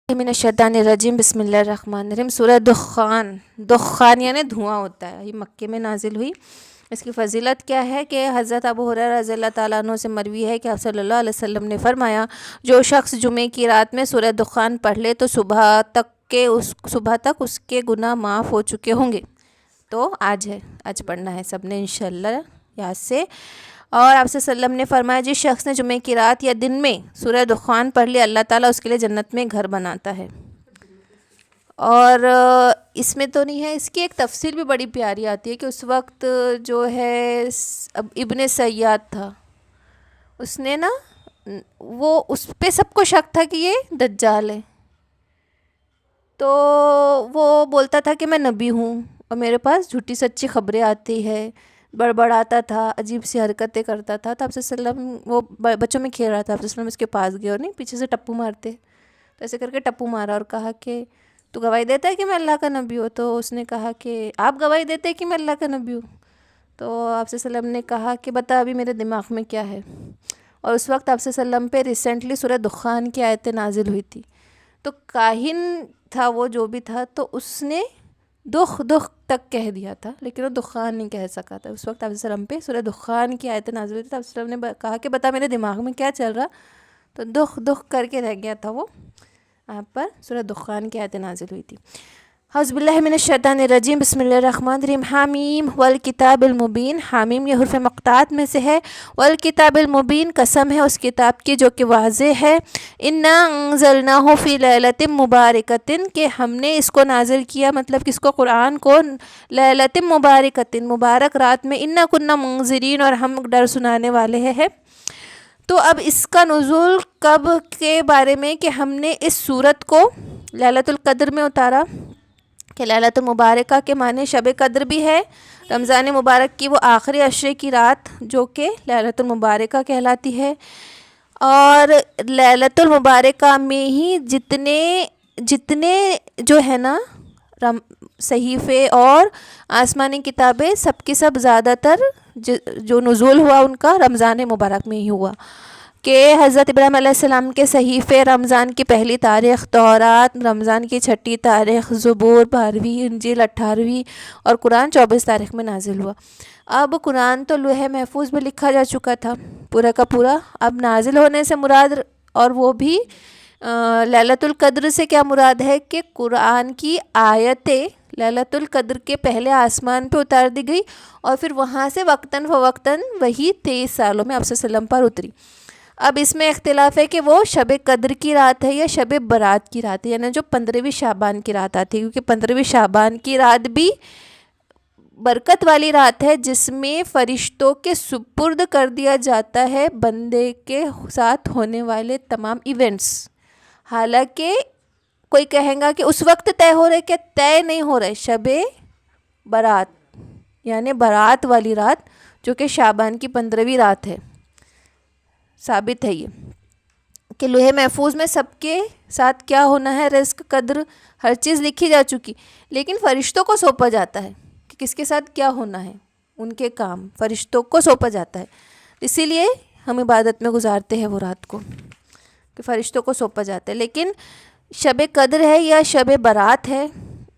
من الشیطان الرجیم بسم اللہ الرحمن الرحیم۔ سورہ دخان یعنی دھواں ہوتا ہے، یہ مکے میں نازل ہوئی۔ اس کی فضیلت کیا ہے کہ حضرت ابو ہریرہ رضی اللہ تعالیٰ عنہ سے مروی ہے کہ آپ صلی اللہ علیہ وسلم نے فرمایا، جو شخص جمعے کی رات میں سورہ دخان پڑھ لے تو صبح تک اس کے گناہ معاف ہو چکے ہوں گے۔ تو آج پڑھنا ہے سب نے انشاءاللہ یاد سے۔ اور آپ صلی اللہ علیہ وسلم نے فرمایا، جس شخص نے جمعے کی رات یا دن میں سورہ دخان پڑھ لی، اللہ تعالیٰ اس کے لیے جنت میں گھر بناتا ہے۔ اور اس میں تو نہیں ہے، اس کی ایک تفسیر بھی بڑی پیاری آتی ہے کہ اس وقت جو ہے ابن سیاد تھا، اس نے نا وہ اس پہ سب کو شک تھا کہ یہ دجال ہے، تو وہ بولتا تھا کہ میں نبی ہوں اور میرے پاس جھوٹی سچی خبریں آتی ہے، بڑبڑاتا تھا، عجیب سی حرکتیں کرتا تھا۔ تو آپ صلی اللہ علیہ وسلم وہ بچوں میں کھیل رہا تھا، آپ صلی اللہ علیہ وسلم اس کے پاس گئے اور نہیں پیچھے سے ٹپو مارتے، تو ایسے کر کے ٹپو مارا اور کہا کہ تو گواہی دیتا ہے کہ میں اللہ کا نبی ہوں؟ تو اس نے کہا کہ آپ گواہی دیتے ہیں کہ میں اللہ کا نبی ہوں؟ تو آپ صلی اللہ علیہ وسلم نے کہا کہ بتا ابھی میرے دماغ میں کیا ہے۔ اور اس وقت آپ صلی اللہ علیہ وسلم پہ ریسنٹلی سورہ دخان کی آیتیں نازل ہوئی تھی، تو کاہن تھا وہ جو بھی تھا، تو اس نے دخ تک کہہ دیا تھا، لیکن وہ دخان نہیں کہہ سکا تھا۔ اس وقت آپ صلی اللہ علیہ وسلم پہ سورہ دخان کی آیتیں نازل ہوئی تھی، تو آپ صلی اللہ علیہ وسلم نے کہا کہ بتا میرے دماغ میں کیا چل رہا، تو دخ کر کے رہ گیا تھا وہ، آپ پر سورہ دخان کی آیتیں نازل ہوئی تھی۔ اعوذ باللہ من الشیطان الرجیم بسم اللہ الرحمن الرحیم۔ حامیم والکتاب المبین۔ حامیم یہ حرف مقطعات میں سے ہے، والکتاب المبین قسم ہے اس کتاب کی جو کہ واضح ہے۔ انا انزلناہ فی لیلۃ مبارکۃ، کہ ہم نے اس کو نازل کیا، مطلب کس کو؟ قرآن کو، لیلۃ مبارکۃ، مبارک رات میں، انا کنا منذرین، اور ہم ڈر سنانے والے ہیں۔ تو اب اس کا نزول کب کے بارے میں کہ ہم نے اس سورت کو لیلۃ القدر میں اتارا، کہ لیلۃ المبارکہ کے معنی شب قدر بھی ہے، رمضان مبارک کی وہ آخری عشرے کی رات جو کہ لیلۃ المبارکہ کہلاتی ہے۔ اور لیلۃ المبارکہ میں ہی جتنے جو ہے نا صحیفے اور آسمانی کتابیں، سب کی سب زیادہ تر جو نزول ہوا ان کا رمضان مبارک میں ہی ہوا، کہ حضرت ابراہیم علیہ السلام کے صحیفے رمضان کی پہلی تاریخ، تورات رمضان کی 6 تاریخ، زبور 12ویں، انجیل 18ویں، اور قرآن 24 تاریخ میں نازل ہوا۔ اب قرآن تو لوح محفوظ میں لکھا جا چکا تھا پورا کا پورا، اب نازل ہونے سے مراد، اور وہ بھی لیلۃ القدر سے کیا مراد ہے کہ قرآن کی آیتیں لیلۃ القدر کے پہلے آسمان پہ اتار دی گئی، اور پھر وہاں سے وقتاً فوقتاً وہی 23 سالوں میں آپ صلی اللہ علیہ وسلم پر اتری۔ اب اس میں اختلاف ہے کہ وہ شب قدر کی رات ہے یا شب برات کی رات ہے، یعنی جو 15ویں شعبان کی رات آتی ہے، کیونکہ 15ویں شعبان کی رات بھی برکت والی رات ہے، جس میں فرشتوں کے سپرد کر دیا جاتا ہے بندے کے ساتھ ہونے والے تمام ایونٹس۔ حالانکہ کوئی کہیں گا کہ اس وقت طے ہو رہے، کہ طے نہیں ہو رہے، شب برات یعنی برات والی رات جو کہ شعبان کی 15ویں رات ہے، ثابت ہے یہ کہ لوح محفوظ میں سب کے ساتھ کیا ہونا ہے، رزق، قدر، ہر چیز لکھی جا چکی، لیکن فرشتوں کو سونپا جاتا ہے کہ کس کے ساتھ کیا ہونا ہے، ان کے کام فرشتوں کو سونپا جاتا ہے، اسی لیے ہم عبادت میں گزارتے ہیں وہ رات کو، کہ فرشتوں کو سونپا جاتا ہے۔ لیکن شب قدر ہے یا شب برات ہے،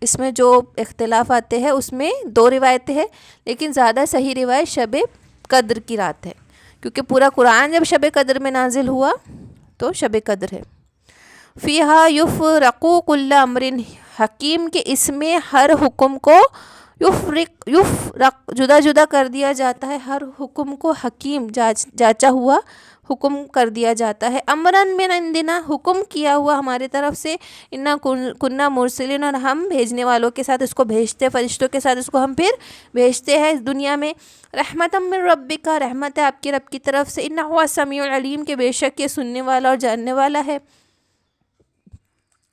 اس میں جو اختلاف آتے ہیں، اس میں 2 روایتیں ہیں، لیکن زیادہ صحیح روایت شب قدر کی رات ہے، کیونکہ پورا قرآن جب شب قدر میں نازل ہوا تو شب قدر ہے۔ فیہا یفرق کل امر حکیم، کہ اس میں ہر حکم کو یفرق جدا جدا کر دیا جاتا ہے، ہر حکم کو حکیم جانچا ہوا حکم کر دیا جاتا ہے۔ امرن من عندنا، حکم کیا ہوا ہماری طرف سے، انا کننا مرسلین، اور ہم بھیجنے والوں کے ساتھ اس کو بھیجتے، فرشتوں کے ساتھ اس کو ہم پھر بھیجتے ہیں اس دنیا میں۔ رحمتا من ربک، رحمت ہے آپ کے رب کی طرف سے، انہ هو السمیع العلیم، کہ بے شک یہ سننے والا اور جاننے والا ہے۔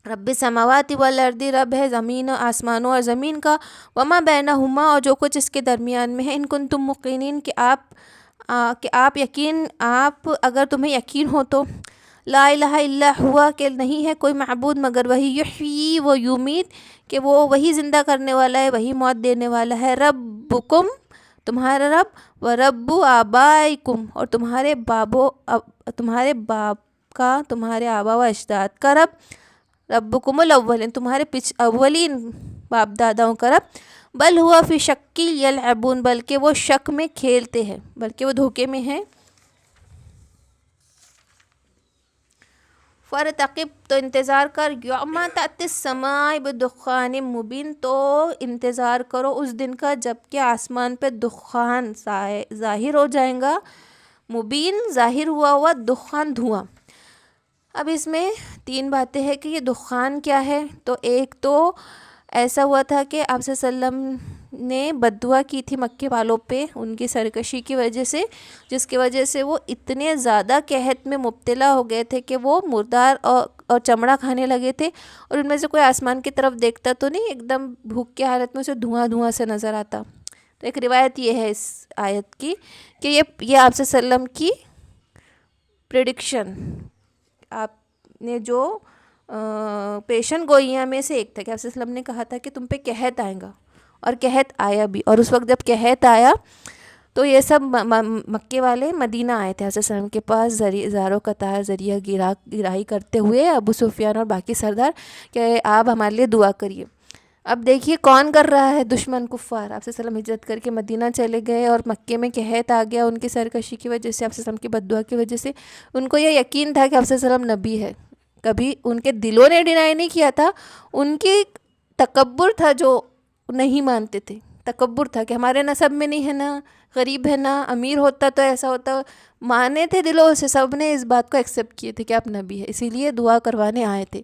رب السماوات والارض، رب ہے زمین، آسمانوں اور زمین کا، وما بینہما، اور جو کچھ اس کے درمیان میں ہے، ان کنتم موقنین، کہ آپ اگر تمہیں یقین ہو تو، لا الہ الا ہوا، کہ نہیں ہے کوئی معبود مگر وہی، یحیی و یمیت، کہ وہ وہی زندہ کرنے والا ہے، وہی موت دینے والا ہے، ربکم، تمہارا رب، و رب آبائکم، اور تمہارے باپ کا، تمہارے آبا و اجداد کا رب، ربکم الاولین، تمہارے اولین باپ داداؤں کا رب، بل ہوا فی شک یلعبون، بلکہ وہ شک میں کھیلتے ہیں، بلکہ وہ دھوکے میں ہیں. فرتقب، تو انتظار کر، یوم تأتی السماء بدخان مبین، تو انتظار کرو اس دن کا جب کہ آسمان پہ دخان ظاہر ہو جائے گا، مبین ظاہر ہوا دخان، دھواں. اب اس میں 3 باتیں ہیں کہ یہ دخان کیا ہے. تو ایک تو ایسا ہوا تھا کہ آپ صلی اللہ علیہ وسلم نے بد دعا کی تھی مکے والوں پہ ان کی سرکشی کی وجہ سے، جس کی وجہ سے وہ اتنے زیادہ قحط میں مبتلا ہو گئے تھے کہ وہ مردار اور چمڑا کھانے لگے تھے، اور ان میں سے کوئی آسمان کی طرف دیکھتا تو نہیں، ایک دم بھوک کی حالت میں اسے دھواں سے نظر آتا. تو ایک روایت یہ ہے اس آیت کی کہ یہ آپ صلی اللہ علیہ وسلم کی پریڈکشن، آپ نے جو پیشن گوئیاں میں سے ایک تھا کہ آپ صلی اللہ علیہ وسلم نے کہا تھا کہ تم پہ قحط آئے گا، اور قحط آیا بھی. اور اس وقت جب قحط آیا تو یہ سب مکے والے مدینہ آئے تھے آپ صلی اللہ علیہ وسلم کے پاس زارو قطار ذریعہ گرائی کرتے ہوئے، ابو سفیان اور باقی سردار، کہ آپ ہمارے لیے دعا کریے. اب دیکھیے کون کر رہا ہے، دشمن کفار. آپ صلی اللہ علیہ وسلم ہجرت کر کے مدینہ چلے گئے اور مکے میں قحط آ گیا ان کی سرکشی کی وجہ سے، آپ صلی اللہ علیہ وسلم کی بد دعا کی وجہ سے. ان کو یہ یقین تھا کہ آپ صلی اللہ علیہ وسلم نبی ہے، کبھی ان کے دلوں نے ڈینائی نہیں کیا تھا، ان کی تکبر تھا جو نہیں مانتے تھے. تکبر تھا کہ ہمارے نسب میں نہیں ہے، نا غریب ہے، نا امیر ہوتا تو ایسا ہوتا. مانے تھے دلوں سے، سب نے اس بات کو ایکسیپٹ کیے تھے کہ آپ نبی ہے، اسی لیے دعا کروانے آئے تھے.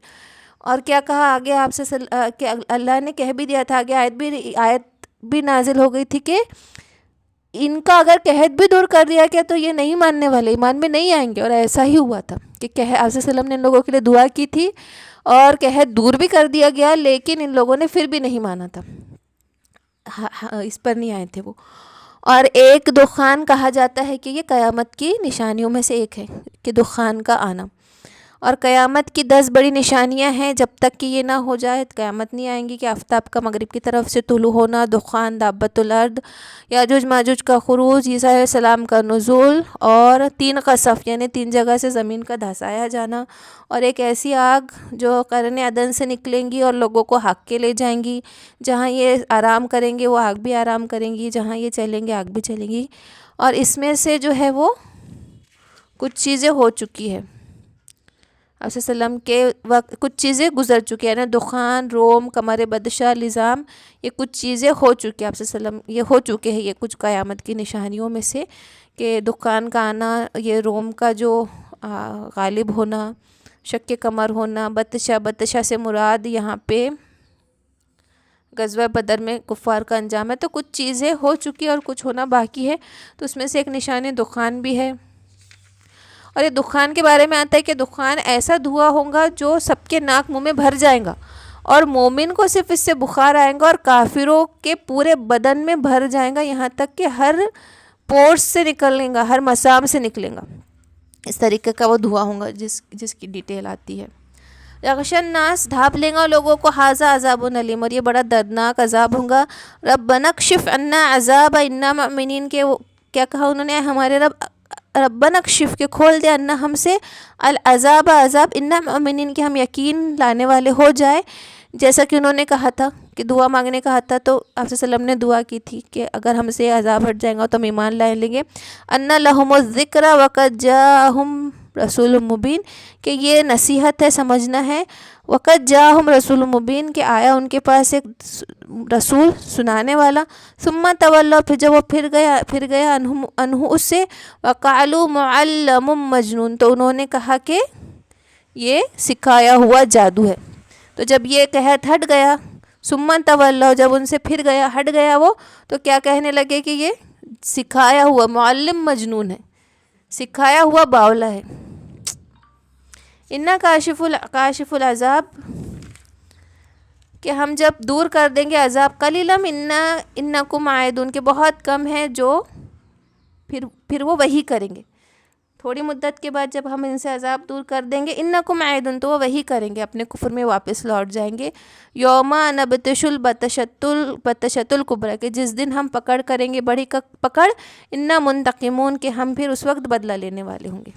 اور کیا کہا آگے آپ سے کہ اللہ نے کہہ بھی دیا تھا، آگے آیت بھی نازل ہو گئی تھی کہ ان کا اگر قحط بھی دور کر دیا گیا تو یہ نہیں ماننے والے، ایمان میں نہیں آئیں گے. اور ایسا ہی ہوا تھا کہ آپ صلی اللہ علیہ وسلم نے ان لوگوں کے لیے دعا کی تھی اور قحط دور بھی کر دیا گیا، لیکن ان لوگوں نے پھر بھی نہیں مانا تھا، اس پر نہیں آئے تھے وہ. اور ایک دخان کہا جاتا ہے کہ یہ قیامت کی نشانیوں میں سے ایک ہے کہ دخان کا آنا. اور قیامت کی 10 بڑی نشانیاں ہیں، جب تک کہ یہ نہ ہو جائے قیامت نہیں آئیں گی. کہ آفتاب کا مغرب کی طرف سے طلوع ہونا، دخان، دابت الارض، یاجوج ماجوج کا خروج، عیسیٰ علیہ السلام کا نزول، اور 3 قصف یعنی 3 جگہ سے زمین کا دھسایا جانا، اور ایک ایسی آگ جو قرن عدن سے نکلیں گی اور لوگوں کو ہانک کے لے جائیں گی. جہاں یہ آرام کریں گے وہ آگ بھی آرام کریں گی، جہاں یہ چلیں گے آگ بھی چلیں گی. اور اس میں سے جو ہے وہ کچھ چیزیں ہو چکی ہے، آپ صلی اللہ علیہ وسلم کے وقت کچھ چیزیں گزر چکی ہیں، دخان، روم، قمر بدشاہ، لزام، یہ کچھ چیزیں ہو چکی ہیں. آپ صلی اللہ علیہ وسلم یہ ہو چکے ہیں، یہ کچھ قیامت کی نشانیوں میں سے کہ دخان کا آنا، یہ روم کا جو غالب ہونا، شق قمر ہونا، بطشہ سے مراد یہاں پہ غزوہ بدر میں کفار کا انجام ہے. تو کچھ چیزیں ہو چکی اور کچھ ہونا باقی ہے. تو اس میں سے ایک نشانی دخان بھی ہے. اور یہ دخان کے بارے میں آتا ہے کہ دخان ایسا دھواں ہوگا جو سب کے ناک منہ میں بھر جائے گا، اور مومن کو صرف اس سے بخار آئے گا اور کافروں کے پورے بدن میں بھر جائے گا، یہاں تک کہ ہر پورس سے نکلے گا، ہر مسام سے نکلے گا. اس طریقے کا وہ دھواں ہوگا جس کی ڈیٹیل آتی ہے. یغشی الناس، ڈھانپ لے گا لوگوں کو، ھذا عذاب علیم، اور یہ بڑا دردناک عذاب ہوگا. ربنا اکشف عنا عذاب انا مؤمنین، کے کیا کہا انہوں نے، ہمارے ربنا اکشف، کے کھول دے، عنا ہم سے، العذاب عذاب، انا مؤمنین، کہ ہم یقین لانے والے ہو جائے. جیسا کہ انہوں نے کہا تھا کہ دعا مانگنے کہا تھا، تو آپ صلی اللہ علیہ وسلم نے دعا کی تھی کہ اگر ہم سے عذاب ہٹ جائے گا تو ہم ایمان لائیں لیں گے. انا لہم الذکر وقد جاءہم رسول مبین، کہ یہ نصیحت ہے، سمجھنا ہے. وقد جاءہم رسول مبین، کہ آیا ان کے پاس ایک رسول سنانے والا. ثم تولوا، پھر جب وہ پھر گیا انہو اس سے. وقالوا معلم مجنون، تو انہوں نے کہا کہ یہ سکھایا ہوا جادو ہے. تو جب یہ قحط ہٹ گیا، ثم تولوا، جب ان سے پھر گیا، ہٹ گیا وہ، تو کیا کہنے لگے کہ یہ سکھایا ہوا، معلم مجنون ہے، سکھایا ہوا باولا ہے. انا کاشف العذاب، کہ ہم جب دور کر دیں گے عذاب، قلیلم انکم عائدون، کہ بہت کم ہے جو پھر وہ وہی کریں گے. تھوڑی مدت کے بعد جب ہم ان سے عذاب دور کر دیں گے، انکم عائدون، تو وہ وہی کریں گے، اپنے کفر میں واپس لوٹ جائیں گے. یوم نبطش البطشۃ الکبریٰ، کہ جس دن ہم پکڑ کریں گے بڑی پکڑ. انا منتقمون، کہ ہم پھر اس وقت بدلہ لینے والے ہوں گے.